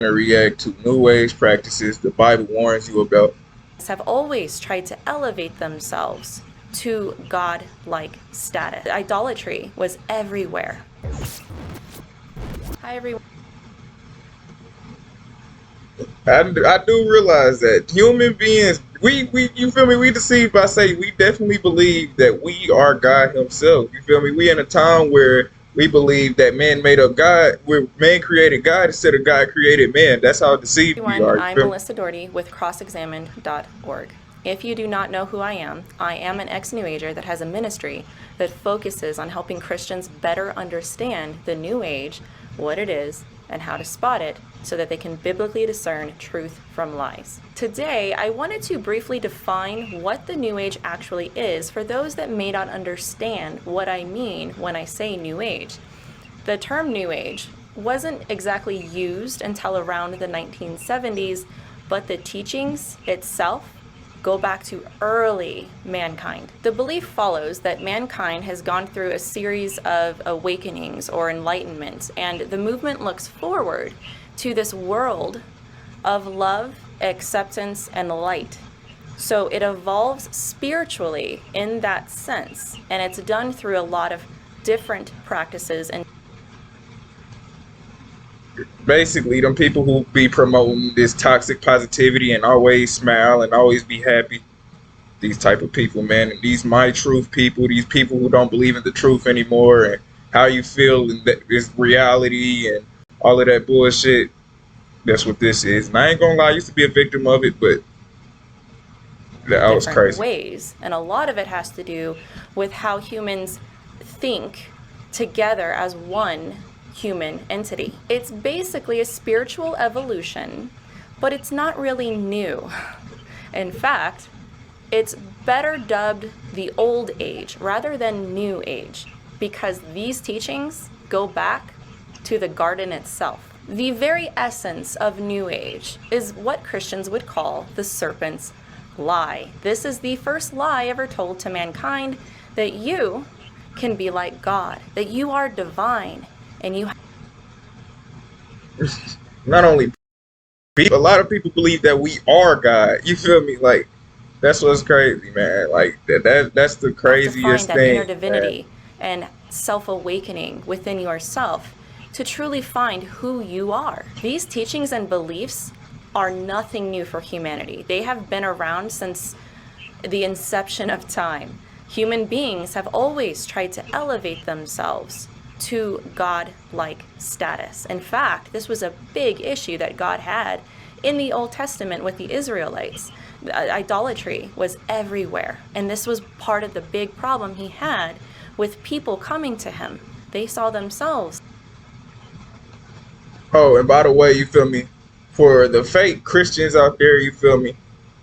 to react to New Age practices the Bible warns you about. Have always tried to elevate themselves to God-like status. Idolatry was everywhere. Hi, everyone. I do realize that human beings, you feel me, we deceived by Satan. We definitely believe that we are God himself. You feel me? We in a time where we believe that man made up God, where man created God instead of God created man. That's how deceived we Everyone, are. You I'm feel me? Melissa Doherty with CrossExamined.org. If you do not know who I am an ex-New Ager that has a ministry that focuses on helping Christians better understand the New Age, what it is, and how to spot it so that they can biblically discern truth from lies. Today, I wanted to briefly define what the New Age actually is for those that may not understand what I mean when I say New Age. The term New Age wasn't exactly used until around the 1970s, but the teachings itself go back to early mankind. The belief follows that mankind has gone through a series of awakenings or enlightenment, and the movement looks forward to this world of love, acceptance, and light. So it evolves spiritually in that sense, and it's done through a lot of different practices and Basically, them people who be promoting this toxic positivity and always smile and always be happy. These type of people, man, and these my truth people, these people who don't believe in the truth anymore, and how you feel and that is reality and all of that bullshit. That's what this is. And I ain't gonna lie, I used to be a victim of it, but that was different crazy. ways. And a lot of it has to do with how humans think together as one human entity. It's basically a spiritual evolution, but it's not really new. In fact, it's better dubbed the Old Age rather than New Age because these teachings go back to the garden itself. The very essence of New Age is what Christians would call the serpent's lie. This is the first lie ever told to mankind, that you can be like God, that you are divine, and you Not only people, a lot of people believe that we are God. You feel me? Like that's what's crazy, man. Like that's the have to find craziest that inner thing, man. divinity and self-awakening within yourself to truly find who you are. These teachings and beliefs are nothing new for humanity. They have been around since the inception of time. Human beings have always tried to elevate themselves to God-like status. In fact, this was a big issue that God had in the Old Testament with the Israelites. Idolatry was everywhere, and this was part of the big problem he had with people coming to him. They saw themselves. Oh, and by the way, you feel me? For the fake Christians out there, you feel me?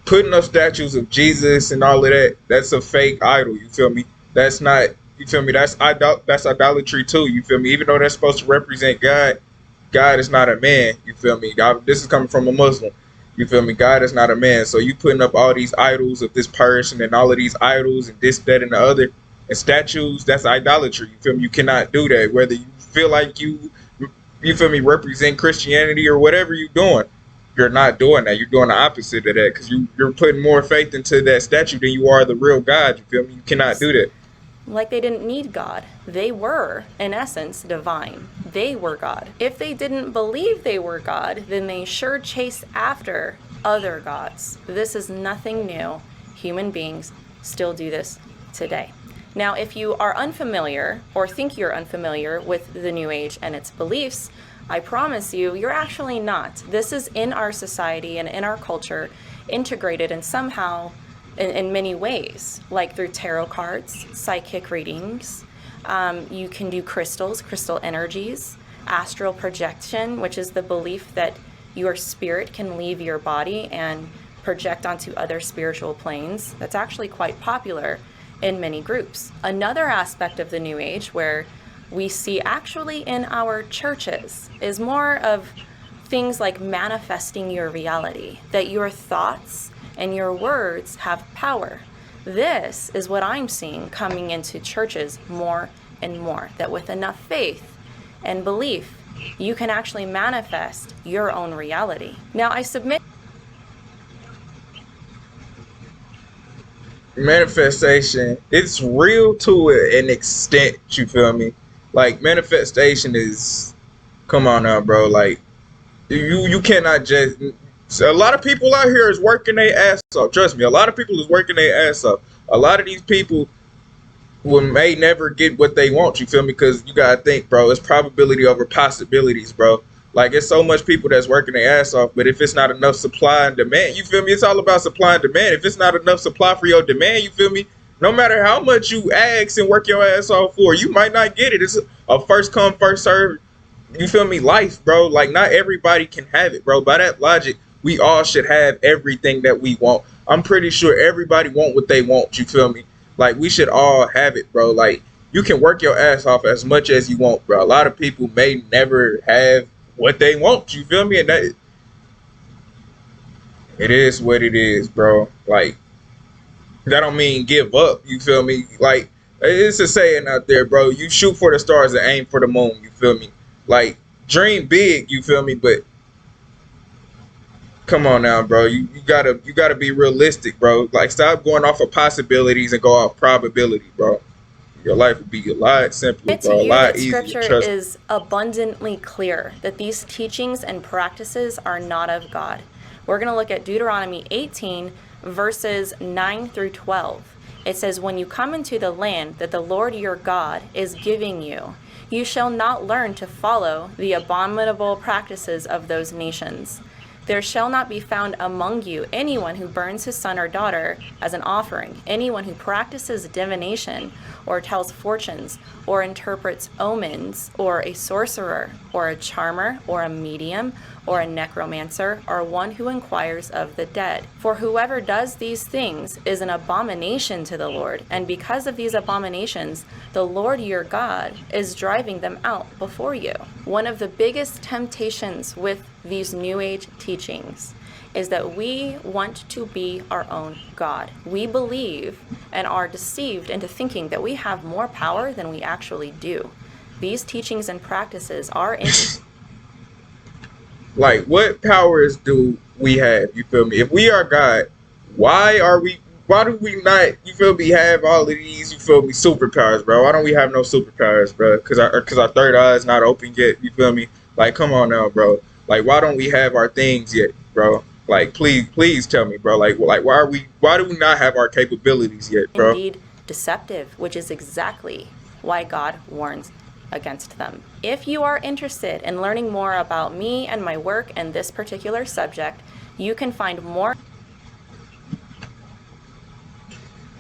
Putting up statues of Jesus and all of that, that's a fake idol, you feel me? That's not, you feel me? That's idolatry too, you feel me? Even though that's supposed to represent God, God is not a man, you feel me? This is coming from a Muslim. You feel me? God is not a man. So you putting up all these idols of this person and all of these idols and this, that, and the other and statues, that's idolatry. You feel me? You cannot do that. Whether you feel like you feel me, represent Christianity or whatever you're doing, you're not doing that. You're doing the opposite of that because you're putting more faith into that statue than you are the real God. You feel me? You cannot do that. Like they didn't need God. They were, in essence, divine. They were God. If they didn't believe they were God, then they sure chased after other gods. This is nothing new. Human beings still do this today. Now, if you are unfamiliar or think you're unfamiliar with the New Age and its beliefs, I promise you, you're actually not. This is in our society and in our culture, integrated and somehow in many ways, like through tarot cards, psychic readings. You can do crystals, crystal energies, astral projection, which is the belief that your spirit can leave your body and project onto other spiritual planes. That's actually quite popular in many groups. Another aspect of the New Age where we see actually in our churches is more of things like manifesting your reality, that your thoughts and your words have power. This is what I'm seeing coming into churches more and more, that with enough faith and belief you can actually manifest your own reality. Now, I submit. Manifestation, it's real to an extent, you feel me? Like manifestation is, come on now, bro. Like you cannot just, a lot of people out here is working their ass off. Trust me, a lot of people is working their ass off. A lot of these people may never get what they want, you feel me? Because you gotta think, bro, it's probability over possibilities, bro. Like it's so much people that's working their ass off, but if it's not enough supply and demand, you feel me? It's all about supply and demand. If it's not enough supply for your demand, you feel me? No matter how much you ask and work your ass off for, you might not get it. It's a first come, first serve, you feel me, life, bro. Like not everybody can have it, bro. By that logic, we all should have everything that we want. I'm pretty sure everybody want what they want, you feel me? Like we should all have it, bro. Like you can work your ass off as much as you want, bro. A lot of people may never have what they want, you feel me? And that, it is what it is, bro. Like that don't mean give up, you feel me? Like it's a saying out there, bro. You shoot for the stars and aim for the moon, you feel me? Like dream big, you feel me? But come on now, bro. You gotta be realistic, bro. Like stop going off of possibilities and go off probability, bro. Your life would be a lot simpler, To bro. A you lot that easier. scripture Trust me. is abundantly clear that these teachings and practices are not of God. We're going to look at Deuteronomy 18, verses 9 through 12. It says, "When you come into the land that the Lord your God is giving you, you shall not learn to follow the abominable practices of those nations. There shall not be found among you anyone who burns his son or daughter as an offering, anyone who practices divination, or tells fortunes, or interprets omens, or a sorcerer, or a charmer, or a medium, or a necromancer, or one who inquires of the dead. For whoever does these things is an abomination to the Lord, and because of these abominations, the Lord your God is driving them out before you." One of the biggest temptations with these New Age teachings is that we want to be our own God. We believe and are deceived into thinking that we have more power than we actually do. These teachings and practices are Like what powers do we have? You feel me? If we are God, why do we not, you feel me, have all of these, you feel me, superpowers, bro? Why don't we have no superpowers, bro? Cause our third eye is not open yet, you feel me? Like come on now, bro. Like why don't we have our things yet, bro? Like please tell me, bro. Like why do we not have our capabilities yet, bro? indeed deceptive, which is exactly why God warns against them. If you are interested in learning more about me and my work in this particular subject, you can find more.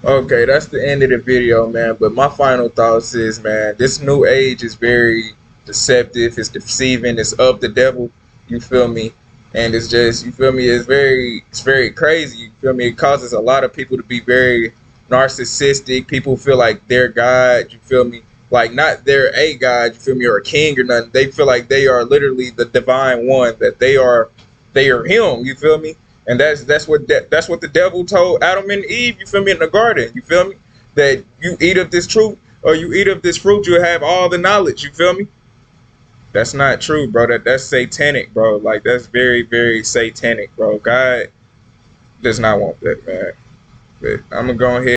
Okay, that's the end of the video, man. But my final thoughts is, man, this new age is very deceptive. It's deceiving. It's of the devil. You feel me? And it's just, you feel me? It's very crazy. You feel me? It causes a lot of people to be very narcissistic. People feel like they're God. You feel me? Like not they're a God. You feel me? Or a king or nothing. They feel like they are literally the divine one. That they are him. You feel me? And that's what the devil told Adam and Eve, you feel me, in the garden, you feel me? That you eat of this truth or you eat of this fruit, you'll have all the knowledge, you feel me? That's not true, bro. That's satanic, bro. Like that's very satanic, bro. God does not want that, man. But I'm gonna go ahead.